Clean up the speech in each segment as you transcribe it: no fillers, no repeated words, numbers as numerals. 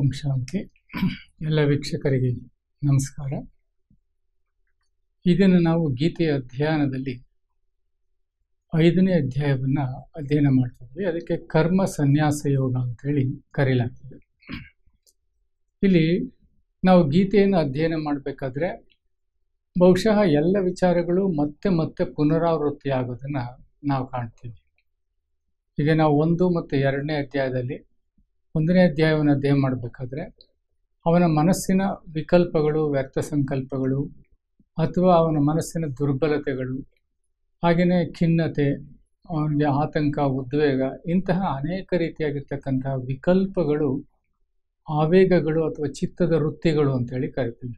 ಓಂ ಶಾಂತಿ. ಎಲ್ಲ ವೀಕ್ಷಕರಿಗೆ ನಮಸ್ಕಾರ. ಇದನ್ನು ನಾವು ಗೀತೆಯ ಅಧ್ಯಯನದಲ್ಲಿ 5ನೇ ಅಧ್ಯಾಯವನ್ನು ಅಧ್ಯಯನ ಮಾಡ್ತಿದ್ವಿ. ಅದಕ್ಕೆ ಕರ್ಮ ಸನ್ಯಾಸ ಯೋಗ ಅಂತೇಳಿ ಕರೆಯಲಾಗ್ತದೆ. ಇಲ್ಲಿ ನಾವು ಗೀತೆಯನ್ನು ಅಧ್ಯಯನ ಮಾಡಬೇಕಾದ್ರೆ ಬಹುಶಃ ಎಲ್ಲ ವಿಚಾರಗಳು ಮತ್ತೆ ಮತ್ತೆ ಪುನರಾವೃತ್ತಿ ಆಗೋದನ್ನು ನಾವು ಕಾಣ್ತೀವಿ. ಈಗ ನಾವು 1 ಮತ್ತು 2ನೇ ಅಧ್ಯಾಯದಲ್ಲಿ 1ನೇ ಅಧ್ಯಾಯವನ್ನು ಅಧ್ಯಯನ ಮಾಡಬೇಕಾದ್ರೆ ಅವನ ಮನಸ್ಸಿನ ವಿಕಲ್ಪಗಳು, ವ್ಯರ್ಥ ಸಂಕಲ್ಪಗಳು ಅಥವಾ ಅವನ ಮನಸ್ಸಿನ ದುರ್ಬಲತೆಗಳು, ಹಾಗೆಯೇ ಖಿನ್ನತೆ, ಅವನಿಗೆ ಆತಂಕ, ಉದ್ವೇಗ, ಇಂತಹ ಅನೇಕ ರೀತಿಯಾಗಿರ್ತಕ್ಕಂತಹ ವಿಕಲ್ಪಗಳು, ಆವೇಗಗಳು ಅಥವಾ ಚಿತ್ತದ ವೃತ್ತಿಗಳು ಅಂತೇಳಿ ಕರಿತೀವಿ,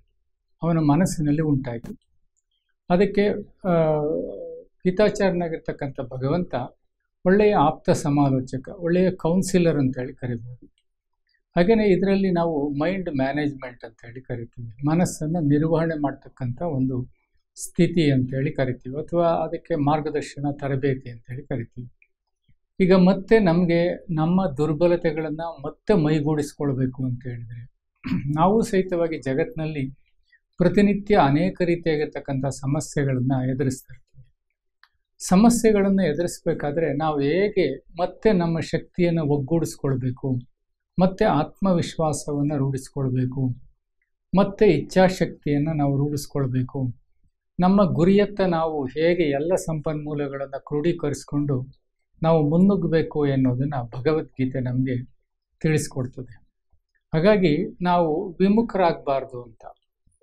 ಅವನ ಮನಸ್ಸಿನಲ್ಲಿ ಉಂಟಾಯಿತು. ಅದಕ್ಕೆ ಗೀತಾಚಾರ್ಯನಾಗಿರ್ತಕ್ಕಂಥ ಭಗವಂತ ಒಳ್ಳೆಯ ಆಪ್ತ ಸಮಾಲೋಚಕ, ಒಳ್ಳೆಯ ಕೌನ್ಸಿಲರ್ ಅಂತೇಳಿ ಕರಿಬೋದು. ಹಾಗೆಯೇ ಇದರಲ್ಲಿ ನಾವು ಮೈಂಡ್ ಮ್ಯಾನೇಜ್ಮೆಂಟ್ ಅಂತೇಳಿ ಕರಿತೀವಿ, ಮನಸ್ಸನ್ನು ನಿರ್ವಹಣೆ ಮಾಡ್ತಕ್ಕಂಥ ಒಂದು ಸ್ಥಿತಿ ಅಂತೇಳಿ ಕರಿತೀವಿ, ಅಥವಾ ಅದಕ್ಕೆ ಮಾರ್ಗದರ್ಶನ, ತರಬೇತಿ ಅಂತೇಳಿ ಕರಿತೀವಿ. ಈಗ ಮತ್ತೆ ನಮಗೆ ನಮ್ಮ ದುರ್ಬಲತೆಗಳನ್ನು ಮತ್ತೆ ಮೈಗೂಡಿಸ್ಕೊಳ್ಬೇಕು ಅಂತ ಹೇಳಿದರೆ, ನಾವು ಸಹಿತವಾಗಿ ಜಗತ್ತಿನಲ್ಲಿ ಪ್ರತಿನಿತ್ಯ ಅನೇಕ ರೀತಿಯಾಗಿರ್ತಕ್ಕಂಥ ಸಮಸ್ಯೆಗಳನ್ನು ಎದುರಿಸ್ತಾ ಇರ್ತೀವಿ. ಸಮಸ್ಯೆಗಳನ್ನು ಎದುರಿಸಬೇಕಾದ್ರೆ ನಾವು ಹೇಗೆ ಮತ್ತೆ ನಮ್ಮ ಶಕ್ತಿಯನ್ನು ಒಗ್ಗೂಡಿಸ್ಕೊಳ್ಬೇಕು, ಮತ್ತೆ ಆತ್ಮವಿಶ್ವಾಸವನ್ನು ರೂಢಿಸ್ಕೊಳ್ಬೇಕು, ಮತ್ತೆ ಇಚ್ಛಾಶಕ್ತಿಯನ್ನು ನಾವು ರೂಢಿಸ್ಕೊಳ್ಬೇಕು, ನಮ್ಮ ಗುರಿಯತ್ತ ನಾವು ಹೇಗೆ ಎಲ್ಲ ಸಂಪನ್ಮೂಲಗಳನ್ನು ಕ್ರೋಢೀಕರಿಸ್ಕೊಂಡು ನಾವು ಮುನ್ನುಗ್ಗಬೇಕು ಎನ್ನುವುದನ್ನು ಭಗವದ್ಗೀತೆ ನಮಗೆ ತಿಳಿಸ್ಕೊಡ್ತದೆ. ಹಾಗಾಗಿ ನಾವು ವಿಮುಖರಾಗಬಾರ್ದು ಅಂತ,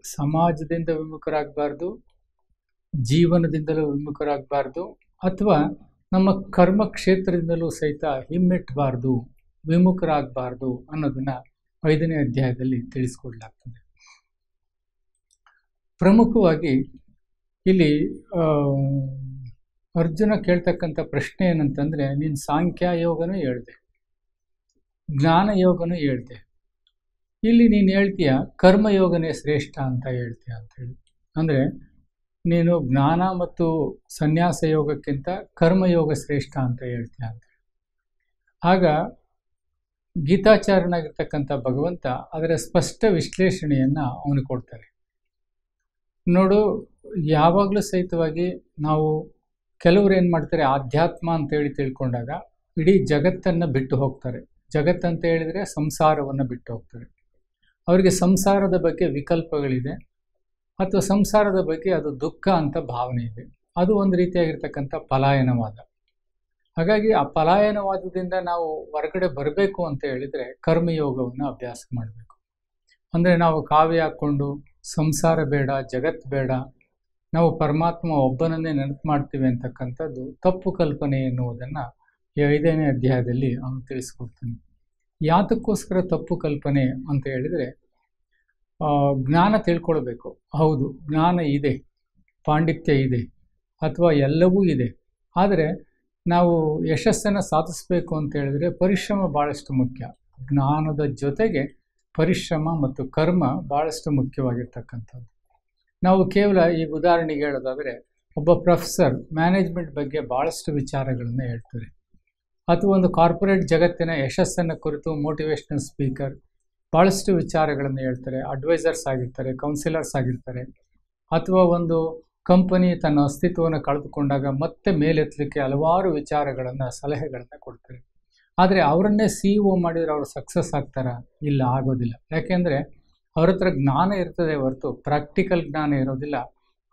ಸಮಾಜದಿಂದ ವಿಮುಖರಾಗಬಾರ್ದು, ಜೀವನದಿಂದಲೂ ವಿಮುಖರಾಗಬಾರ್ದು, ಅಥವಾ ನಮ್ಮ ಕರ್ಮ ಕ್ಷೇತ್ರದಿಂದಲೂ ಸಹಿತ ಹಿಮ್ಮೆಟ್ಟಬಾರ್ದು, ವಿಮುಖರಾಗಬಾರ್ದು ಅನ್ನೋದನ್ನು 5ನೇ ಅಧ್ಯಾಯದಲ್ಲಿ ತಿಳಿಸ್ಕೊಡ್ಲಾಗ್ತದೆ. ಪ್ರಮುಖವಾಗಿ ಇಲ್ಲಿ ಅರ್ಜುನ ಕೇಳ್ತಕ್ಕಂಥ ಪ್ರಶ್ನೆ ಏನಂತಂದರೆ, ನೀನು ಸಾಂಖ್ಯಯೋಗನೂ ಹೇಳ್ದೆ, ಜ್ಞಾನಯೋಗನೂ ಹೇಳ್ದೆ, ಇಲ್ಲಿ ನೀನು ಹೇಳ್ತೀಯ ಕರ್ಮಯೋಗನೇ ಶ್ರೇಷ್ಠ ಅಂತ ಹೇಳ್ತೀಯ ಅಂಥೇಳಿ. ಅಂದರೆ ನೀನು ಜ್ಞಾನ ಮತ್ತು ಸನ್ಯಾಸ ಯೋಗಕ್ಕಿಂತ ಕರ್ಮಯೋಗ ಶ್ರೇಷ್ಠ ಅಂತ ಹೇಳ್ತೀಯ ಅಂತ. ಆಗ ಗೀತಾಚಾರ್ಯನಾಗಿರ್ತಕ್ಕಂಥ ಭಗವಂತ ಅದರ ಸ್ಪಷ್ಟ ವಿಶ್ಲೇಷಣೆಯನ್ನು ಅವನು ಕೊಡ್ತಾರೆ. ನೋಡು, ಯಾವಾಗಲೂ ಸಹಿತವಾಗಿ ನಾವು ಕೆಲವರು ಏನು ಮಾಡ್ತಾರೆ, ಆಧ್ಯಾತ್ಮ ಅಂತೇಳಿ ತಿಳ್ಕೊಂಡಾಗ ಇಡೀ ಜಗತ್ತನ್ನು ಬಿಟ್ಟು ಹೋಗ್ತಾರೆ. ಜಗತ್ತಂತ ಹೇಳಿದರೆ ಸಂಸಾರವನ್ನು ಬಿಟ್ಟು ಹೋಗ್ತಾರೆ. ಅವರಿಗೆ ಸಂಸಾರದ ಬಗ್ಗೆ ವಿಕಲ್ಪಗಳಿದೆ, ಅಥವಾ ಸಂಸಾರದ ಬಗ್ಗೆ ಅದು ದುಃಖ ಅಂತ ಭಾವನೆ ಇದೆ. ಅದು ಒಂದು ರೀತಿಯಾಗಿರ್ತಕ್ಕಂಥ ಪಲಾಯನವಾದ. ಹಾಗಾಗಿ ಆ ಪಲಾಯನವಾದದಿಂದ ನಾವು ಹೊರಗಡೆ ಬರಬೇಕು ಅಂತ ಹೇಳಿದರೆ ಕರ್ಮಯೋಗವನ್ನು ಅಭ್ಯಾಸ ಮಾಡಬೇಕು. ಅಂದರೆ ನಾವು ಕಾವ್ಯ ಹಾಕ್ಕೊಂಡು ಸಂಸಾರ ಬೇಡ, ಜಗತ್ತು ಬೇಡ, ನಾವು ಪರಮಾತ್ಮ ಒಬ್ಬನನ್ನೇ ನೆನಪು ಮಾಡ್ತೀವಿ ಅಂತಕ್ಕಂಥದ್ದು ತಪ್ಪು ಕಲ್ಪನೆ ಎನ್ನುವುದನ್ನು ಈ 5ನೇ ಅಧ್ಯಾಯದಲ್ಲಿ ಅವನು ತಿಳಿಸ್ಕೊಡ್ತಾನೆ. ಯಾತಕ್ಕೋಸ್ಕರ ತಪ್ಪು ಕಲ್ಪನೆ ಅಂತ ಹೇಳಿದರೆ, ಜ್ಞಾನ ತಿಳ್ಕೊಳ್ಬೇಕು. ಹೌದು, ಜ್ಞಾನ ಇದೆ, ಪಾಂಡಿತ್ಯ ಇದೆ, ಅಥವಾ ಎಲ್ಲವೂ ಇದೆ. ಆದರೆ ನಾವು ಯಶಸ್ಸನ್ನು ಸಾಧಿಸಬೇಕು ಅಂತ ಹೇಳಿದರೆ ಪರಿಶ್ರಮ ಭಾಳಷ್ಟು ಮುಖ್ಯ. ಜ್ಞಾನದ ಜೊತೆಗೆ ಪರಿಶ್ರಮ ಮತ್ತು ಕರ್ಮ ಭಾಳಷ್ಟು ಮುಖ್ಯವಾಗಿರ್ತಕ್ಕಂಥದ್ದು. ನಾವು ಕೇವಲ ಈಗ ಉದಾಹರಣೆಗೆ ಹೇಳೋದಾದರೆ, ಒಬ್ಬ ಪ್ರೊಫೆಸರ್ ಮ್ಯಾನೇಜ್ಮೆಂಟ್ ಬಗ್ಗೆ ಭಾಳಷ್ಟು ವಿಚಾರಗಳನ್ನು ಹೇಳ್ತಾರೆ, ಅಥವಾ ಒಂದು ಕಾರ್ಪೊರೇಟ್ ಜಗತ್ತಿನ ಯಶಸ್ಸನ್ನು ಕುರಿತು ಮೋಟಿವೇಶ್ನಲ್ ಸ್ಪೀಕರ್ ಭಾಳಷ್ಟು ವಿಚಾರಗಳನ್ನು ಹೇಳ್ತಾರೆ, ಅಡ್ವೈಸರ್ಸ್ ಆಗಿರ್ತಾರೆ, ಕೌನ್ಸಿಲರ್ಸ್ ಆಗಿರ್ತಾರೆ, ಅಥವಾ ಒಂದು ಕಂಪನಿ ತನ್ನ ಅಸ್ತಿತ್ವವನ್ನು ಕಳೆದುಕೊಂಡಾಗ ಮತ್ತೆ ಮೇಲೆತ್ತಲಿಕ್ಕೆ ಹಲವಾರು ವಿಚಾರಗಳನ್ನು, ಸಲಹೆಗಳನ್ನು ಕೊಡ್ತಾರೆ. ಆದರೆ ಅವರನ್ನೇ CEO ಮಾಡಿದರೆ ಅವರು ಸಕ್ಸಸ್ ಆಗ್ತಾರಾ? ಇಲ್ಲ, ಆಗೋದಿಲ್ಲ. ಯಾಕೆಂದರೆ ಅವ್ರ ಹತ್ರ ಜ್ಞಾನ ಇರ್ತದೆ ಹೊರತು ಪ್ರಾಕ್ಟಿಕಲ್ ಜ್ಞಾನ ಇರೋದಿಲ್ಲ,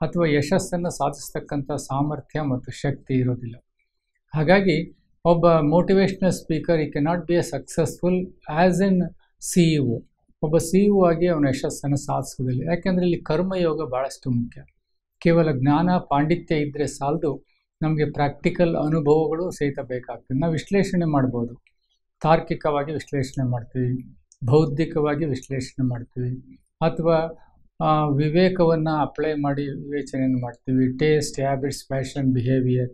ಅಥವಾ ಯಶಸ್ಸನ್ನು ಸಾಧಿಸ್ತಕ್ಕಂಥ ಸಾಮರ್ಥ್ಯ ಮತ್ತು ಶಕ್ತಿ ಇರೋದಿಲ್ಲ. ಹಾಗಾಗಿ ಒಬ್ಬ ಮೋಟಿವೇಶ್ನಲ್ ಸ್ಪೀಕರ್ ಈ cannot be A successful as an CEO. ಒಬ್ಬ CEO ಆಗಿ ಅವನ ಯಶಸ್ಸನ್ನು ಸಾಧಿಸೋದಿಲ್ಲ. ಯಾಕೆಂದರೆ ಇಲ್ಲಿ ಕರ್ಮಯೋಗ ಭಾಳಷ್ಟು ಮುಖ್ಯ. ಕೇವಲ ಜ್ಞಾನ, ಪಾಂಡಿತ್ಯ ಇದ್ದರೆ ಸಾಲದು, ನಮಗೆ ಪ್ರಾಕ್ಟಿಕಲ್ ಅನುಭವಗಳು ಸಹಿತ ಬೇಕಾಗ್ತದೆ. ನಾವು ವಿಶ್ಲೇಷಣೆ ಮಾಡ್ಬೋದು, ತಾರ್ಕಿಕವಾಗಿ ವಿಶ್ಲೇಷಣೆ ಮಾಡ್ತೀವಿ, ಬೌದ್ಧಿಕವಾಗಿ ವಿಶ್ಲೇಷಣೆ ಮಾಡ್ತೀವಿ, ಅಥವಾ ವಿವೇಕವನ್ನು ಅಪ್ಲೈ ಮಾಡಿ ವಿವೇಚನೆಯನ್ನು ಮಾಡ್ತೀವಿ, ಟೇಸ್ಟ್, ಹ್ಯಾಬಿಟ್ಸ್, ಪ್ಯಾಷನ್, ಬಿಹೇವಿಯರ್,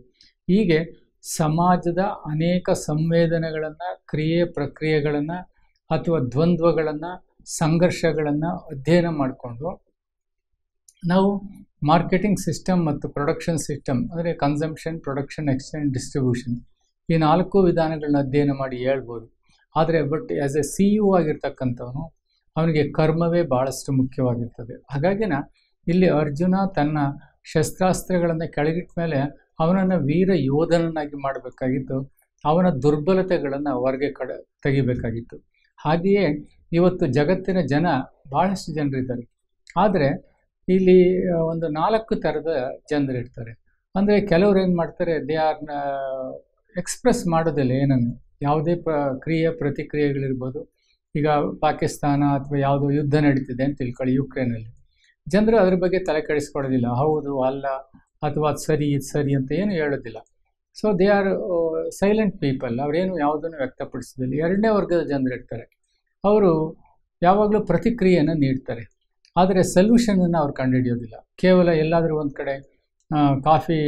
ಹೀಗೆ ಸಮಾಜದ ಅನೇಕ ಸಂವೇದನೆಗಳನ್ನು, ಕ್ರಿಯೆ ಪ್ರಕ್ರಿಯೆಗಳನ್ನು, ಅಥವಾ ದ್ವಂದ್ವಗಳನ್ನು, ಸಂಘರ್ಷಗಳನ್ನು ಅಧ್ಯಯನ ಮಾಡಿಕೊಂಡು ನಾವು ಮಾರ್ಕೆಟಿಂಗ್ ಸಿಸ್ಟಮ್ ಮತ್ತು ಪ್ರೊಡಕ್ಷನ್ ಸಿಸ್ಟಮ್, ಅಂದರೆ ಕನ್ಸಂಪ್ಷನ್, ಪ್ರೊಡಕ್ಷನ್, ಎಕ್ಸ್ಚೇಂಜ್, ಡಿಸ್ಟ್ರಿಬ್ಯೂಷನ್, ಈ 4 ವಿಧಾನಗಳನ್ನ ಅಧ್ಯಯನ ಮಾಡಿ ಹೇಳ್ಬೋದು. ಆದರೆ ಬಟ್ ಆ್ಯಸ್ ಎ CEO ಆಗಿರ್ತಕ್ಕಂಥವನು ಅವನಿಗೆ ಕರ್ಮವೇ ಭಾಳಷ್ಟು ಮುಖ್ಯವಾಗಿರ್ತದೆ. ಹಾಗಾಗಿನ ಇಲ್ಲಿ ಅರ್ಜುನ ತನ್ನ ಶಸ್ತ್ರಾಸ್ತ್ರಗಳನ್ನು ಕೆಳಗಿಟ್ಟ ಮೇಲೆ ಅವನನ್ನು ವೀರ ಯೋಧನನ್ನಾಗಿ ಮಾಡಬೇಕಾಗಿತ್ತು, ಅವನ ದುರ್ಬಲತೆಗಳನ್ನು ಹೊರಗೆ ತೆಗಿಬೇಕಾಗಿತ್ತು. ಹಾಗೆಯೇ ಇವತ್ತು ಜಗತ್ತಿನ ಜನ ಭಾಳಷ್ಟು ಜನರಿದ್ದಾರೆ. ಆದರೆ ಇಲ್ಲಿ ಒಂದು 4 ಥರದ ಜನರಿರ್ತಾರೆ. ಅಂದರೆ ಕೆಲವ್ರು ಏನು ಮಾಡ್ತಾರೆ, ದೇ ಆರ್ ಎಕ್ಸ್ಪ್ರೆಸ್ ಮಾಡೋದಿಲ್ಲ ಏನನ್ನು, ಯಾವುದೇ ಪ್ರತಿಕ್ರಿಯೆಗಳಿರ್ಬೋದು. ಈಗ ಪಾಕಿಸ್ತಾನ ಅಥವಾ ಯಾವುದೋ ಯುದ್ಧ ನಡೀತಿದೆ ಅಂತ ತಿಳ್ಕೊಳ್ಳಿ, ಯುಕ್ರೇನಲ್ಲಿ. ಜನರು ಅದ್ರ ಬಗ್ಗೆ ತಲೆ ಕೆಡಿಸ್ಕೊಳ್ಳೋದಿಲ್ಲ, ಹೌದು ಅಲ್ಲ ಅಥವಾ ಅದು ಸರಿ ಇದು ಸರಿ ಅಂತ ಏನು ಹೇಳೋದಿಲ್ಲ. So they are silent people, ಅವರೇನು ಯಾವುದನ್ನು ವ್ಯಕ್ತಪಡಿಸೋದಿಲ್ಲ. 2ನೇ ವರ್ಗದ ಜನರಿರ್ತಾರೆ, ಅವರು ಯಾವಾಗಲೂ ಪ್ರತಿಕ್ರಿಯೆಯನ್ನು ನೀಡ್ತಾರೆ, ಆದರೆ ಸೊಲ್ಯೂಷನನ್ನು ಅವ್ರು ಕಂಡುಹಿಡಿಯೋದಿಲ್ಲ. ಕೇವಲ ಎಲ್ಲಾದರೂ ಒಂದು ಕಡೆ ಕಾಫಿ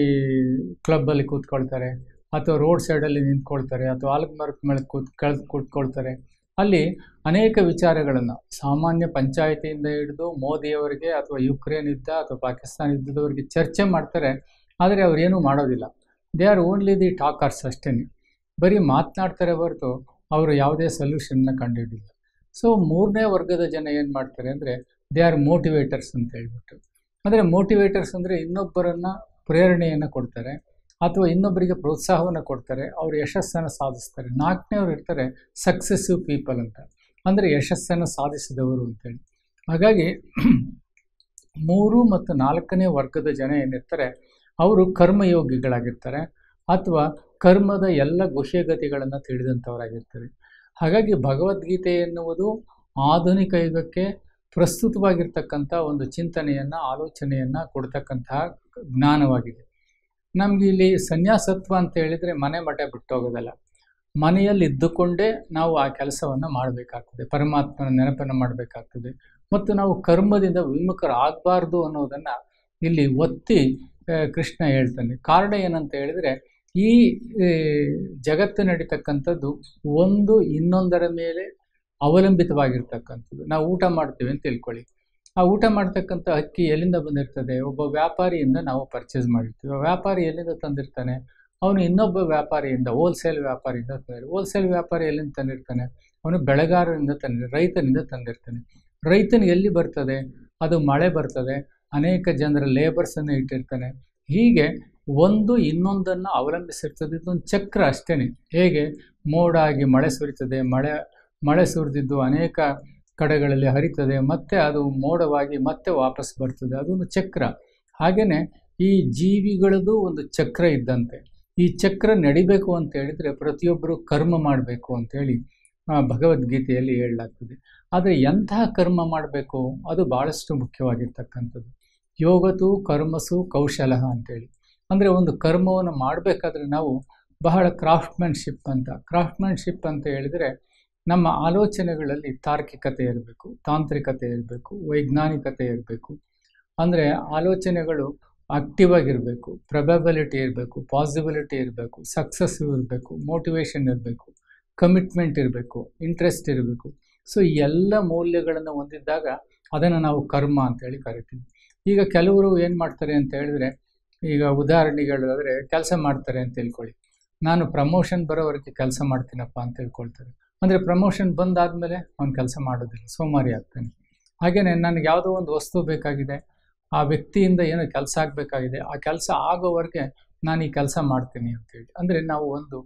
ಕ್ಲಬ್ಬಲ್ಲಿ ಕೂತ್ಕೊಳ್ತಾರೆ, ಅಥವಾ ರೋಡ್ ಸೈಡಲ್ಲಿ ನಿಂತ್ಕೊಳ್ತಾರೆ, ಅಥವಾ ಆಲದ ಮೇಲೆ ಕೂತ್ಕೊಳ್ತಾರೆ. ಅಲ್ಲಿ ಅನೇಕ ವಿಚಾರಗಳನ್ನು ಸಾಮಾನ್ಯ ಪಂಚಾಯಿತಿಯಿಂದ ಹಿಡಿದು ಮೋದಿಯವರಿಗೆ ಅಥವಾ ಯುಕ್ರೇನ್ ಯುದ್ಧ ಅಥವಾ ಪಾಕಿಸ್ತಾನ ಯುದ್ಧದವರಿಗೆ ಚರ್ಚೆ ಮಾಡ್ತಾರೆ, ಆದರೆ ಅವರೇನೂ ಮಾಡೋದಿಲ್ಲ. They are only the talkers ಅಷ್ಟೇ, ಬರೀ ಮಾತನಾಡ್ತಾರೆ ಹೊರತು ಅವರು ಯಾವುದೇ ಸೊಲ್ಯೂಷನ್ನ ಕಂಡುಹಿಡಿಲ್ಲ. ಸೊ 3ನೇ ವರ್ಗದ ಜನ ಏನು ಮಾಡ್ತಾರೆ ಅಂದರೆ ದೇ ಆರ್ ಮೋಟಿವೇಟರ್ಸ್ ಅಂತ ಹೇಳ್ಬಿಟ್ಟು. ಅಂದರೆ ಮೋಟಿವೇಟರ್ಸ್ ಅಂದರೆ ಇನ್ನೊಬ್ಬರನ್ನು ಪ್ರೇರಣೆಯನ್ನು ಕೊಡ್ತಾರೆ ಅಥವಾ ಇನ್ನೊಬ್ಬರಿಗೆ ಪ್ರೋತ್ಸಾಹವನ್ನು ಕೊಡ್ತಾರೆ, ಅವರು ಯಶಸ್ಸನ್ನು ಸಾಧಿಸ್ತಾರೆ. 4ನೇವ್ರು ಇರ್ತಾರೆ ಸಕ್ಸೆಸಿವ್ ಪೀಪಲ್ ಅಂತ, ಅಂದರೆ ಯಶಸ್ಸನ್ನು ಸಾಧಿಸಿದವರು ಅಂತೇಳಿ. ಹಾಗಾಗಿ 3 ಮತ್ತು 4ನೇ ವರ್ಗದ ಜನ ಏನಿರ್ತಾರೆ ಅವರು ಕರ್ಮಯೋಗಿಗಳಾಗಿರ್ತಾರೆ ಅಥವಾ ಕರ್ಮದ ಎಲ್ಲ ಗುಹ್ಯಗತಿಗಳನ್ನು ತಿಳಿದಂಥವರಾಗಿರ್ತಾರೆ. ಹಾಗಾಗಿ ಭಗವದ್ಗೀತೆ ಎನ್ನುವುದು ಆಧುನಿಕ ಯುಗಕ್ಕೆ ಪ್ರಸ್ತುತವಾಗಿರ್ತಕ್ಕಂಥ ಒಂದು ಚಿಂತನೆಯನ್ನು, ಆಲೋಚನೆಯನ್ನು ಕೊಡ್ತಕ್ಕಂತಹ ಜ್ಞಾನವಾಗಿದೆ. ನಮಗೆ ಇಲ್ಲಿ ಸನ್ಯಾಸತ್ವ ಅಂತ ಹೇಳಿದರೆ ಮನೆ ಮಠ ಬಿಟ್ಟೋಗೋದಲ್ಲ, ಮನೆಯಲ್ಲಿ ಇದ್ದುಕೊಂಡೇ ನಾವು ಆ ಕೆಲಸವನ್ನು ಮಾಡಬೇಕಾಗ್ತದೆ, ಪರಮಾತ್ಮನ ನೆನಪನ್ನು ಮಾಡಬೇಕಾಗ್ತದೆ. ಮತ್ತು ನಾವು ಕರ್ಮದಿಂದ ವಿಮುಖರಾಗಬಾರ್ದು ಅನ್ನೋದನ್ನು ಇಲ್ಲಿ ಒತ್ತಿ ಕೃಷ್ಣ ಹೇಳ್ತಾನೆ. ಕಾರಣ ಏನಂತ ಹೇಳಿದರೆ, ಈ ಜಗತ್ತು ನಡೀತಕ್ಕಂಥದ್ದು ಒಂದು ಇನ್ನೊಂದರ ಮೇಲೆ ಅವಲಂಬಿತವಾಗಿರ್ತಕ್ಕಂಥದ್ದು. ನಾವು ಊಟ ಮಾಡ್ತೀವಿ ಅಂತ ತಿಳ್ಕೊಳ್ಳಿ, ಆ ಊಟ ಮಾಡ್ತಕ್ಕಂಥ ಅಕ್ಕಿ ಎಲ್ಲಿಂದ ಬಂದಿರ್ತದೆ? ಒಬ್ಬ ವ್ಯಾಪಾರಿಯಿಂದ ನಾವು ಪರ್ಚೇಸ್ ಮಾಡಿರ್ತೀವಿ. ಆ ವ್ಯಾಪಾರಿ ಎಲ್ಲಿಂದ ತಂದಿರ್ತಾನೆ? ಅವನು ಇನ್ನೊಬ್ಬ ವ್ಯಾಪಾರಿಯಿಂದ, ಹೋಲ್ಸೇಲ್ ವ್ಯಾಪಾರಿಯಿಂದ ತಂದಿರ್ತಾನೆ. ಹೋಲ್ಸೇಲ್ ವ್ಯಾಪಾರಿ ಎಲ್ಲಿಂದ ತಂದಿರ್ತಾನೆ? ಅವನು ಬೆಳೆಗಾರರಿಂದ ರೈತನಿಂದ ತಂದಿರ್ತಾನೆ. ರೈತನಿಗೆ ಎಲ್ಲಿ ಬರ್ತದೆ? ಅದು ಮಳೆ ಬರ್ತದೆ, ಅನೇಕ ಜನರ ಲೇಬರ್ಸನ್ನು ಇಟ್ಟಿರ್ತಾನೆ. ಹೀಗೆ ಒಂದು ಇನ್ನೊಂದನ್ನು ಅವಲಂಬಿಸಿರ್ತದೆ. ಇದೊಂದು ಚಕ್ರ ಅಷ್ಟೇ. ಹೇಗೆ ಮೋಡ ಆಗಿ ಮಳೆ ಸುರಿತದೆ, ಮಳೆ ಸುರಿದಿದ್ದು ಅನೇಕ ಕಡೆಗಳಲ್ಲಿ ಹರಿತದೆ, ಮತ್ತೆ ಅದು ಮೋಡವಾಗಿ ಮತ್ತೆ ವಾಪಸ್ ಬರ್ತದೆ, ಅದೊಂದು ಚಕ್ರ. ಹಾಗೆಯೇ ಈ ಜೀವಿಗಳದ್ದು ಒಂದು ಚಕ್ರ ಇದ್ದಂತೆ. ಈ ಚಕ್ರ ನಡಿಬೇಕು ಅಂತ ಹೇಳಿದರೆ ಪ್ರತಿಯೊಬ್ಬರು ಕರ್ಮ ಮಾಡಬೇಕು ಅಂತೇಳಿ ಭಗವದ್ಗೀತೆಯಲ್ಲಿ ಹೇಳಲಾಗ್ತದೆ. ಆದರೆ ಎಂತಹ ಕರ್ಮ ಮಾಡಬೇಕು ಅದು ಭಾಳಷ್ಟು ಮುಖ್ಯವಾಗಿರ್ತಕ್ಕಂಥದ್ದು. ಯೋಗತು ಕರ್ಮಸು ಕೌಶಲ ಅಂತೇಳಿ. ಅಂದರೆ ಒಂದು ಕರ್ಮವನ್ನು ಮಾಡಬೇಕಾದ್ರೆ ನಾವು ಬಹಳ ಕ್ರಾಫ್ಟ್ಮನ್ಶಿಪ್ ಅಂತ ಹೇಳಿದರೆ ನಮ್ಮ ಆಲೋಚನೆಗಳಲ್ಲಿ ತಾರ್ಕಿಕತೆ ಇರಬೇಕು, ತಾಂತ್ರಿಕತೆ ಇರಬೇಕು, ವೈಜ್ಞಾನಿಕತೆ ಇರಬೇಕು. ಅಂದರೆ ಆಲೋಚನೆಗಳು ಆಕ್ಟಿವ್ ಆಗಿರಬೇಕು, ಪ್ರೊಬಬಿಲಿಟಿ ಇರಬೇಕು, ಪಾಸಿಬಿಲಿಟಿ ಇರಬೇಕು, ಸಕ್ಸಸ್ಸಿವ್ ಇರಬೇಕು, ಮೋಟಿವೇಶನ್ ಇರಬೇಕು, ಕಮಿಟ್ಮೆಂಟ್ ಇರಬೇಕು, ಇಂಟ್ರೆಸ್ಟ್ ಇರಬೇಕು. ಸೊ ಈ ಎಲ್ಲ ಮೌಲ್ಯಗಳನ್ನು ಹೊಂದಿದ್ದಾಗ ಅದನ್ನು ನಾವು ಕರ್ಮ ಅಂತೇಳಿ ಕರಿತೀವಿ. ಈಗ ಕೆಲವರು ಏನು ಮಾಡ್ತಾರೆ ಅಂತ ಹೇಳಿದ್ರೆ, ಈಗ ಉದಾಹರಣೆಗೆ ಹೇಳೋದಾದರೆ ಕೆಲಸ ಮಾಡ್ತಾರೆ ಅಂತ ತಿಳ್ಕೊಳ್ಳಿ, ನಾನು ಪ್ರಮೋಷನ್ ಬರೋವರೆಗೆ ಕೆಲಸ ಮಾಡ್ತೀನಪ್ಪ ಅಂತ ತಿಳ್ಕೊಳ್ತಾರೆ. ಅಂದರೆ ಪ್ರಮೋಷನ್ ಬಂದಾದಮೇಲೆ ಅವ್ನು ಕೆಲಸ ಮಾಡೋದಿಲ್ಲ, ಸೋಮಾರಿ ಆಗ್ತಾನೆ. ಹಾಗೆಯೇ ನನಗೆ ಯಾವುದೋ ಒಂದು ವಸ್ತು ಬೇಕಾಗಿದೆ, ಆ ವ್ಯಕ್ತಿಯಿಂದ ಏನೋ ಕೆಲಸ ಆಗಬೇಕಾಗಿದೆ, ಆ ಕೆಲಸ ಆಗೋವರೆಗೆ ನಾನು ಈ ಕೆಲಸ ಮಾಡ್ತೀನಿ ಅಂತೇಳಿ. ಅಂದರೆ ನಾವು ಒಂದು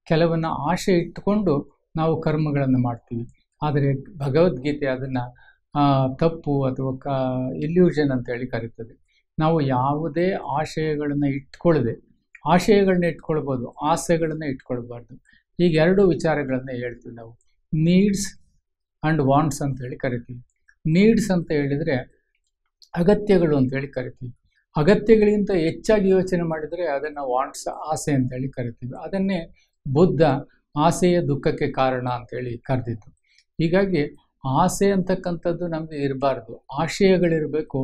ಕೆಲವನ್ನ ಆಶೆ ಇಟ್ಟುಕೊಂಡು ನಾವು ಕರ್ಮಗಳನ್ನು ಮಾಡ್ತೀವಿ. ಆದರೆ ಭಗವದ್ಗೀತೆ ಅದನ್ನು ತಪ್ಪು ಅಥವಾ ಇಲ್ಯೂಷನ್ ಅಂತೇಳಿ ಕರೀತದೆ. ನಾವು ಯಾವುದೇ ಆಶಯಗಳನ್ನು ಆಶಯಗಳನ್ನ ಇಟ್ಕೊಳ್ಬೋದು, ಆಸೆಗಳನ್ನು ಇಟ್ಕೊಳ್ಬಾರ್ದು. ಈಗ 2 ವಿಚಾರಗಳನ್ನು ಹೇಳ್ತೀವಿ ನಾವು, ನೀಡ್ಸ್ ಆ್ಯಂಡ್ ವಾಂಟ್ಸ್ ಅಂತೇಳಿ ಕರಿತೀವಿ. ನೀಡ್ಸ್ ಅಂತ ಹೇಳಿದರೆ ಅಗತ್ಯಗಳು ಅಂತೇಳಿ ಕರಿತೀವಿ. ಅಗತ್ಯಗಳಿಗಿಂತ ಹೆಚ್ಚಾಗಿ ಯೋಚನೆ ಮಾಡಿದರೆ ಅದನ್ನು ವಾಂಟ್ಸ್, ಆಸೆ ಅಂತೇಳಿ ಕರಿತೀವಿ. ಅದನ್ನೇ ಬುದ್ಧ ಆಸೆಯ ದುಃಖಕ್ಕೆ ಕಾರಣ ಅಂತೇಳಿ ಕರೆದಿದ್ದು. ಹೀಗಾಗಿ ಆಸೆ ಅಂತಕ್ಕಂಥದ್ದು ನಮಗೆ ಇರಬಾರ್ದು, ಆಶಯಗಳಿರಬೇಕು,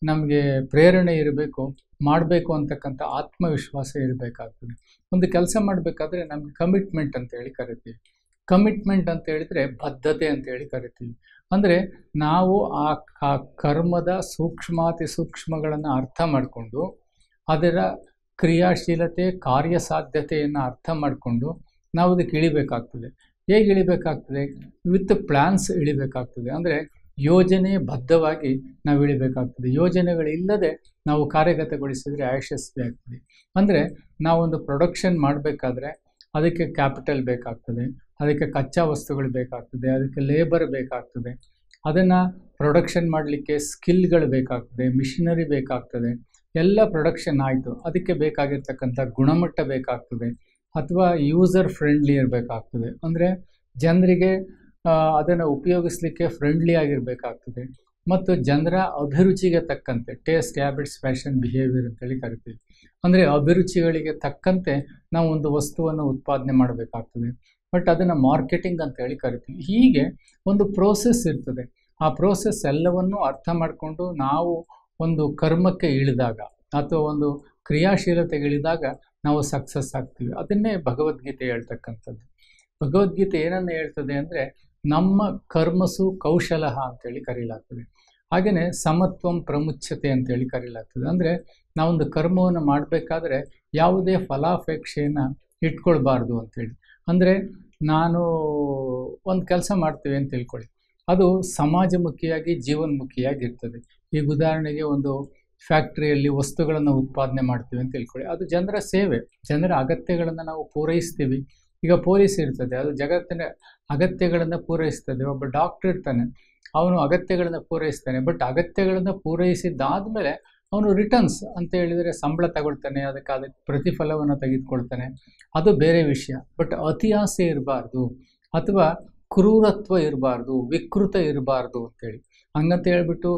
ನಮಗೆ ಪ್ರೇರಣೆ ಇರಬೇಕು, ಮಾಡಬೇಕು ಅಂತಕ್ಕಂಥ ಆತ್ಮವಿಶ್ವಾಸ ಇರಬೇಕಾಗ್ತದೆ. ಒಂದು ಕೆಲಸ ಮಾಡಬೇಕಾದ್ರೆ ನಮಗೆ ಕಮಿಟ್ಮೆಂಟ್ ಅಂತೇಳಿ ಕರಿತೀವಿ. ಕಮಿಟ್ಮೆಂಟ್ ಅಂತ ಹೇಳಿದರೆ ಬದ್ಧತೆ ಅಂತೇಳಿ ಕರಿತೀವಿ. ಅಂದರೆ ನಾವು ಆ ಕರ್ಮದ ಸೂಕ್ಷ್ಮಾತಿ ಸೂಕ್ಷ್ಮಗಳನ್ನು ಅರ್ಥ ಮಾಡಿಕೊಂಡು, ಅದರ ಕ್ರಿಯಾಶೀಲತೆ ಕಾರ್ಯಸಾಧ್ಯತೆಯನ್ನು ಅರ್ಥ ಮಾಡಿಕೊಂಡು ನಾವು ಅದಕ್ಕೆ ಇಳಿಬೇಕಾಗ್ತದೆ. ಹೇಗೆ ಇಳಿಬೇಕಾಗ್ತದೆ? With plans ಇಳಿಬೇಕಾಗ್ತದೆ. ಅಂದರೆ ಯೋಜನೆ ಬದ್ಧವಾಗಿ ನಾವು ಇಳಿಬೇಕಾಗ್ತದೆ. ಯೋಜನೆಗಳಿಲ್ಲದೆ ನಾವು ಕಾರ್ಯಗತಗೊಳಿಸಿದರೆ ಅಯಶಸ್ವಿ ಆಗ್ತದೆ. ಅಂದರೆ ನಾವೊಂದು ಪ್ರೊಡಕ್ಷನ್ ಮಾಡಬೇಕಾದ್ರೆ ಅದಕ್ಕೆ ಕ್ಯಾಪಿಟಲ್ ಬೇಕಾಗ್ತದೆ, ಅದಕ್ಕೆ ಕಚ್ಚಾ ವಸ್ತುಗಳು ಬೇಕಾಗ್ತದೆ, ಅದಕ್ಕೆ ಲೇಬರ್ ಬೇಕಾಗ್ತದೆ, ಅದನ್ನು ಪ್ರೊಡಕ್ಷನ್ ಮಾಡಲಿಕ್ಕೆ ಸ್ಕಿಲ್ಗಳು ಬೇಕಾಗ್ತದೆ, ಮಿಷನರಿ ಬೇಕಾಗ್ತದೆ. ಎಲ್ಲ ಪ್ರೊಡಕ್ಷನ್ ಆಯಿತು, ಅದಕ್ಕೆ ಬೇಕಾಗಿರ್ತಕ್ಕಂಥ ಗುಣಮಟ್ಟ ಬೇಕಾಗ್ತದೆ, ಅಥವಾ ಯೂಸರ್ ಫ್ರೆಂಡ್ಲಿ ಇರಬೇಕಾಗ್ತದೆ. ಅಂದರೆ ಜನರಿಗೆ ಅದನ್ನು ಉಪಯೋಗಿಸಲಿಕ್ಕೆ ಫ್ರೆಂಡ್ಲಿ ಆಗಿರಬೇಕಾಗ್ತದೆ. ಮತ್ತು ಜನರ ಅಭಿರುಚಿಗೆ ತಕ್ಕಂತೆ, ಟೇಸ್ಟ್, ಹ್ಯಾಬಿಟ್ಸ್, ಫ್ಯಾಷನ್, ಬಿಹೇವಿಯರ್ ಅಂತೇಳಿ ಕರಿತೀವಿ. ಅಂದರೆ ಅಭಿರುಚಿಗಳಿಗೆ ತಕ್ಕಂತೆ ನಾವು ಒಂದು ವಸ್ತುವನ್ನು ಉತ್ಪಾದನೆ ಮಾಡಬೇಕಾಗ್ತದೆ. ಬಟ್ ಅದನ್ನು ಮಾರ್ಕೆಟಿಂಗ್ ಅಂತೇಳಿ ಕರಿತೀವಿ. ಹೀಗೆ ಒಂದು ಪ್ರೋಸೆಸ್ ಇರ್ತದೆ. ಆ ಪ್ರೋಸೆಸ್ ಎಲ್ಲವನ್ನೂ ಅರ್ಥ ಮಾಡಿಕೊಂಡು ನಾವು ಒಂದು ಕರ್ಮಕ್ಕೆ ಇಳಿದಾಗ ಅಥವಾ ಒಂದು ಕ್ರಿಯಾಶೀಲತೆಗೆ ಇಳಿದಾಗ ನಾವು ಸಕ್ಸಸ್ ಆಗ್ತೀವಿ. ಅದನ್ನೇ ಭಗವದ್ಗೀತೆ ಹೇಳ್ತಕ್ಕಂಥದ್ದು. ಭಗವದ್ಗೀತೆ ಏನನ್ನು ಹೇಳ್ತದೆ ಅಂದರೆ, ನಮ್ಮ ಕರ್ಮಸು ಕೌಶಲಃ ಅಂತೇಳಿ ಕರೀಲಾಗ್ತದೆ. ಹಾಗೆಯೇ ಸಮತ್ವಂ ಪ್ರಮುಚ್ಯತೆ ಅಂತೇಳಿ ಕರೀಲಾಗ್ತದೆ. ಅಂದರೆ ನಾವೊಂದು ಕರ್ಮವನ್ನು ಮಾಡಬೇಕಾದ್ರೆ ಯಾವುದೇ ಫಲಾಪೇಕ್ಷೆಯನ್ನು ಇಟ್ಕೊಳ್ಬಾರ್ದು ಅಂಥೇಳಿ. ಅಂದರೆ ನಾನು ಒಂದು ಕೆಲಸ ಮಾಡ್ತೀವಿ ಅಂತ ತಿಳ್ಕೊಳ್ಳಿ, ಅದು ಸಮಾಜಮುಖಿಯಾಗಿ ಜೀವನ್ಮುಖಿಯಾಗಿರ್ತದೆ. ಈಗ ಉದಾಹರಣೆಗೆ ಒಂದು ಫ್ಯಾಕ್ಟ್ರಿಯಲ್ಲಿ ವಸ್ತುಗಳನ್ನು ಉತ್ಪಾದನೆ ಮಾಡ್ತೀವಿ ಅಂತ ತಿಳ್ಕೊಳ್ಳಿ, ಅದು ಜನರ ಸೇವೆ, ಜನರ ಅಗತ್ಯಗಳನ್ನು ನಾವು ಪೂರೈಸ್ತೀವಿ. ಈಗ ಪೊಲೀಸ್ ಇರ್ತದೆ, ಅದು ಜಗತ್ತಿನ ಅಗತ್ಯಗಳನ್ನು ಪೂರೈಸ್ತದೆ. ಒಬ್ಬ ಡಾಕ್ಟರ್ ಇರ್ತಾನೆ, ಅವನು ಅಗತ್ಯಗಳನ್ನು ಪೂರೈಸ್ತಾನೆ. ಬಟ್ ಅಗತ್ಯಗಳನ್ನು ಪೂರೈಸಿದ್ದಾದಮೇಲೆ ಅವನು ರಿಟರ್ನ್ಸ್ ಅಂತ ಹೇಳಿದರೆ ಸಂಬಳ ತಗೊಳ್ತಾನೆ, ಅದಕ್ಕೆ ಪ್ರತಿಫಲವನ್ನು ತೆಗೆದುಕೊಳ್ತಾನೆ, ಅದು ಬೇರೆ ವಿಷಯ. ಬಟ್ ಅತಿ ಆಸೆ ಇರಬಾರ್ದು, ಅಥವಾ ಕ್ರೂರತ್ವ ಇರಬಾರ್ದು, ವಿಕೃತ ಇರಬಾರ್ದು ಅಂತೇಳಿ. ಹಂಗಂತ ಹೇಳ್ಬಿಟ್ಟು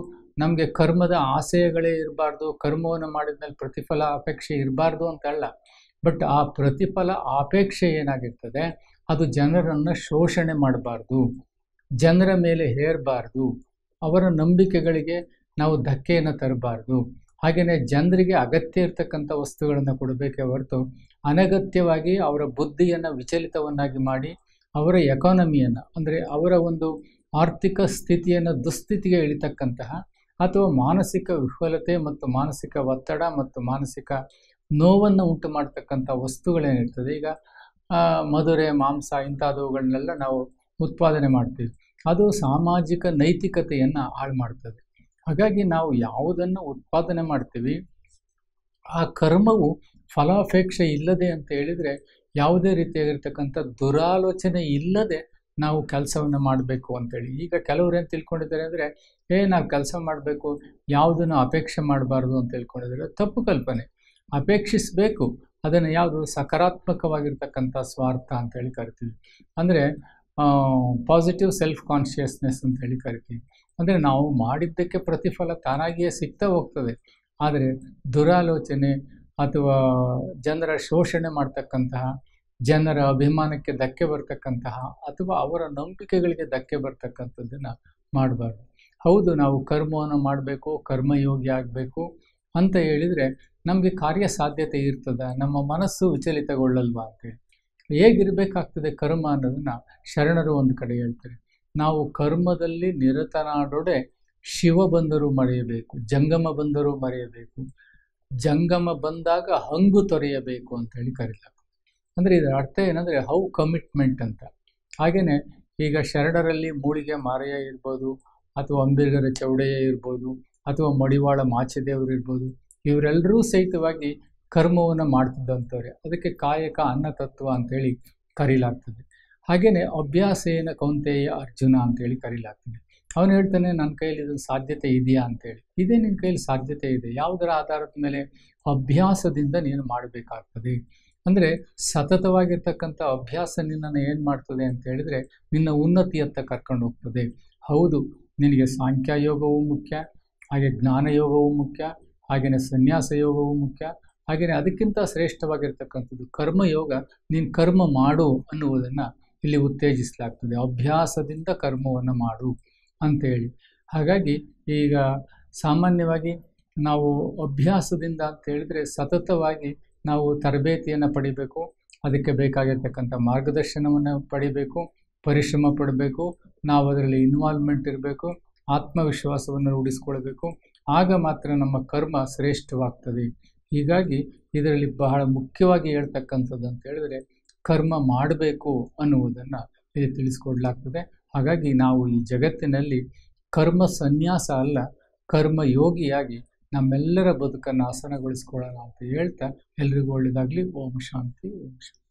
ನಮಗೆ ಕರ್ಮದ ಆಸೆಗಳೇ ಇರಬಾರ್ದು, ಕರ್ಮವನ್ನು ಮಾಡಿದ್ಮೇಲೆ ಪ್ರತಿಫಲ ಅಪೇಕ್ಷೆ ಇರಬಾರ್ದು ಅಂತಲ್ಲ. ಬಟ್ ಆ ಪ್ರತಿಫಲ ಅಪೇಕ್ಷೆ ಏನಾಗಿರ್ತದೆ, ಅದು ಜನರನ್ನು ಶೋಷಣೆ ಮಾಡಬಾರ್ದು, ಜನರ ಮೇಲೆ ಹೇರಬಾರ್ದು, ಅವರ ನಂಬಿಕೆಗಳಿಗೆ ನಾವು ಧಕ್ಕೆಯನ್ನು ತರಬಾರ್ದು. ಹಾಗೆಯೇ ಜನರಿಗೆ ಅಗತ್ಯ ಇರತಕ್ಕಂಥ ವಸ್ತುಗಳನ್ನು ಕೊಡಬೇಕೇ ಹೊರತು ಅನಗತ್ಯವಾಗಿ ಅವರ ಬುದ್ಧಿಯನ್ನು ವಿಚಲಿತವನ್ನಾಗಿ ಮಾಡಿ ಅವರ ಎಕಾನಮಿಯನ್ನು, ಅಂದರೆ ಅವರ ಒಂದು ಆರ್ಥಿಕ ಸ್ಥಿತಿಯನ್ನು ದುಸ್ಥಿತಿಗೆ ಇಳಿತಕ್ಕಂತಹ ಅಥವಾ ಮಾನಸಿಕ ವಿಫಲತೆ ಮತ್ತು ಮಾನಸಿಕ ಒತ್ತಡ ಮತ್ತು ಮಾನಸಿಕ ನೋವನ್ನು ಉಂಟು ಮಾಡ್ತಕ್ಕಂಥ ವಸ್ತುಗಳೇನಿರ್ತದೆ. ಈಗ ಮಧುರೆ, ಮಾಂಸ ಇಂಥವುಗಳನ್ನೆಲ್ಲ ನಾವು ಉತ್ಪಾದನೆ ಮಾಡ್ತೀವಿ, ಅದು ಸಾಮಾಜಿಕ ನೈತಿಕತೆಯನ್ನು ಹಾಳು ಮಾಡ್ತದೆ. ಹಾಗಾಗಿ ನಾವು ಯಾವುದನ್ನು ಉತ್ಪಾದನೆ ಮಾಡ್ತೀವಿ, ಆ ಕರ್ಮವು ಫಲಾಪೇಕ್ಷೆ ಇಲ್ಲದೆ ಅಂತ ಹೇಳಿದರೆ ಯಾವುದೇ ರೀತಿಯಾಗಿರ್ತಕ್ಕಂಥ ದುರಾಲೋಚನೆ ಇಲ್ಲದೆ ನಾವು ಕೆಲಸವನ್ನು ಮಾಡಬೇಕು ಅಂತೇಳಿ. ಈಗ ಕೆಲವ್ರು ಏನು ತಿಳ್ಕೊಂಡಿದ್ದಾರೆ ಅಂದರೆ, ನಾವು ಕೆಲಸ ಮಾಡಬೇಕು, ಯಾವುದನ್ನು ಅಪೇಕ್ಷೆ ಮಾಡಬಾರ್ದು ಅಂತ ತಿಳ್ಕೊಂಡಿದ್ದಾರೆ. ತಪ್ಪು ಕಲ್ಪನೆ. ಅಪೇಕ್ಷಿಸಬೇಕು, ಅದನ್ನು ಯಾವುದು ಸಕಾರಾತ್ಮಕವಾಗಿರ್ತಕ್ಕಂಥ ಸ್ವಾರ್ಥ ಅಂತೇಳಿ ಕರಿತೀವಿ. ಅಂದರೆ ಪಾಸಿಟಿವ್ ಸೆಲ್ಫ್ ಕಾನ್ಷಿಯಸ್ನೆಸ್ ಅಂತೇಳಿ ಕರಿತೀವಿ. ಅಂದರೆ ನಾವು ಮಾಡಿದ್ದಕ್ಕೆ ಪ್ರತಿಫಲ ತಾನಾಗಿಯೇ ಸಿಗ್ತಾ ಹೋಗ್ತದೆ. ಆದರೆ ದುರಾಲೋಚನೆ ಅಥವಾ ಜನರ ಶೋಷಣೆ ಮಾಡ್ತಕ್ಕಂತಹ, ಜನರ ಅಭಿಮಾನಕ್ಕೆ ಧಕ್ಕೆ ಬರ್ತಕ್ಕಂತಹ ಅಥವಾ ಅವರ ನಂಬಿಕೆಗಳಿಗೆ ಧಕ್ಕೆ ಬರ್ತಕ್ಕಂಥದ್ದನ್ನು ಮಾಡಬಾರ್ದು. ಹೌದು, ನಾವು ಕರ್ಮವನ್ನು ಮಾಡಬೇಕು, ಕರ್ಮಯೋಗಿ ಆಗಬೇಕು ಅಂತ ಹೇಳಿದರೆ ನಮಗೆ ಕಾರ್ಯ ಸಾಧ್ಯತೆ ಇರ್ತದೆ, ನಮ್ಮ ಮನಸ್ಸು ವಿಚಲಿತಗೊಳ್ಳಲ್ವಾ ಅಂತೇಳಿ. ಹೇಗಿರಬೇಕಾಗ್ತದೆ ಕರ್ಮ ಅನ್ನೋದನ್ನು ಶರಣರು ಒಂದು ಕಡೆ ಹೇಳ್ತಾರೆ. ನಾವು ಕರ್ಮದಲ್ಲಿ ನಿರತನಾಡೊಡೆ ಶಿವ ಬಂದರೂ ಮರೆಯಬೇಕು, ಜಂಗಮ ಬಂದರೂ ಮರೆಯಬೇಕು, ಜಂಗಮ ಬಂದಾಗ ಹಂಗು ತೊರೆಯಬೇಕು ಅಂತೇಳಿ ಕರೀಲಾಗ್ತದೆ. ಅಂದರೆ ಇದರ ಅರ್ಥ ಏನಂದರೆ ಹೌ ಕಮಿಟ್ಮೆಂಟ್ ಅಂತ. ಹಾಗೆಯೇ ಈಗ ಶರಣರಲ್ಲಿ ಮೂಳಿಗೆ ಮಾರಯ್ಯ ಇರ್ಬೋದು, ಅಥವಾ ಅಂಬಿಗರ ಚೌಡಯ್ಯ ಇರ್ಬೋದು, ಅಥವಾ ಮಡಿವಾಳ ಮಾಚದೇವರು ಇರ್ಬೋದು, ಇವರೆಲ್ಲರೂ ಸಹಿತವಾಗಿ ಕರ್ಮವನ್ನು ಮಾಡ್ತಿದ್ದಂಥವ್ರೆ. ಅದಕ್ಕೆ ಕಾಯಕ ಅನ್ನತತ್ವ ಅಂತೇಳಿ ಕರೀಲಾಗ್ತದೆ. ಹಾಗೆಯೇ ಅಭ್ಯಾಸೇನ ಕೌಂತೆಯ ಅರ್ಜುನ ಅಂತೇಳಿ ಕರೀಲಾಗ್ತದೆ. ಅವನು ಹೇಳ್ತಾನೆ, ನನ್ನ ಕೈಯಲ್ಲಿ ಇದೊಂದು ಸಾಧ್ಯತೆ ಇದೆಯಾ ಅಂತೇಳಿ. ಇದೇ ನಿನ್ನ ಕೈಯಲ್ಲಿ ಸಾಧ್ಯತೆ ಇದೆ, ಯಾವುದರ ಆಧಾರದ ಮೇಲೆ? ಅಭ್ಯಾಸದಿಂದ ನೀನು ಮಾಡಬೇಕಾಗ್ತದೆ. ಅಂದರೆ ಸತತವಾಗಿರ್ತಕ್ಕಂಥ ಅಭ್ಯಾಸ ನಿನ್ನನ್ನು ಏನು ಮಾಡ್ತದೆ ಅಂತ ಹೇಳಿದರೆ ನಿನ್ನ ಉನ್ನತಿಯತ್ತ ಕರ್ಕೊಂಡು ಹೋಗ್ತದೆ. ಹೌದು, ನಿನಗೆ ಸಾಂಖ್ಯಯೋಗವೂ ಮುಖ್ಯ, ಹಾಗೆ ಜ್ಞಾನಯೋಗವೂ ಮುಖ್ಯ, ಹಾಗೆಯೇ ಸನ್ಯಾಸ ಯೋಗವೂ ಮುಖ್ಯ, ಹಾಗೆಯೇ ಅದಕ್ಕಿಂತ ಶ್ರೇಷ್ಠವಾಗಿರ್ತಕ್ಕಂಥದ್ದು ಕರ್ಮಯೋಗ. ನೀನು ಕರ್ಮ ಮಾಡು ಅನ್ನುವುದನ್ನು ಇಲ್ಲಿ ಉತ್ತೇಜಿಸಲಾಗ್ತದೆ. ಅಭ್ಯಾಸದಿಂದ ಕರ್ಮವನ್ನು ಮಾಡು ಅಂತೇಳಿ. ಹಾಗಾಗಿ ಈಗ ಸಾಮಾನ್ಯವಾಗಿ ನಾವು ಅಭ್ಯಾಸದಿಂದ ಅಂತ ಹೇಳಿದರೆ ಸತತವಾಗಿ ನಾವು ತರಬೇತಿಯನ್ನು ಪಡಿಬೇಕು, ಅದಕ್ಕೆ ಬೇಕಾಗಿರ್ತಕ್ಕಂಥ ಮಾರ್ಗದರ್ಶನವನ್ನು ಪಡಿಬೇಕು, ಪರಿಶ್ರಮ ಪಡಬೇಕು, ನಾವು ಅದರಲ್ಲಿ ಇನ್ವಾಲ್ವ್ಮೆಂಟ್ ಇರಬೇಕು, ಆತ್ಮವಿಶ್ವಾಸವನ್ನು ರೂಢಿಸ್ಕೊಳ್ಬೇಕು. ಆಗ ಮಾತ್ರ ನಮ್ಮ ಕರ್ಮ ಶ್ರೇಷ್ಠವಾಗ್ತದೆ. ಹೀಗಾಗಿ ಇದರಲ್ಲಿ ಬಹಳ ಮುಖ್ಯವಾಗಿ ಹೇಳ್ತಕ್ಕಂಥದ್ದು ಅಂತ ಹೇಳಿದರೆ ಕರ್ಮ ಮಾಡಬೇಕು ಅನ್ನುವುದನ್ನು ಇಲ್ಲಿ ತಿಳಿಸ್ಕೊಡ್ಲಾಗ್ತದೆ. ಹಾಗಾಗಿ ನಾವು ಈ ಜಗತ್ತಿನಲ್ಲಿ ಕರ್ಮ ಸನ್ಯಾಸ ಅಲ್ಲ, ಕರ್ಮ ಯೋಗಿಯಾಗಿ ನಮ್ಮೆಲ್ಲರ ಬದುಕನ್ನು ಆಸನಗೊಳಿಸ್ಕೊಳ್ಳೋಣ ಅಂತ ಹೇಳ್ತಾ ಎಲ್ರಿಗೂ ಒಳ್ಳೆಯದಾಗಲಿ. ಓಂ ಶಾಂತಿ, ಓಂ ಶಾಂತಿ.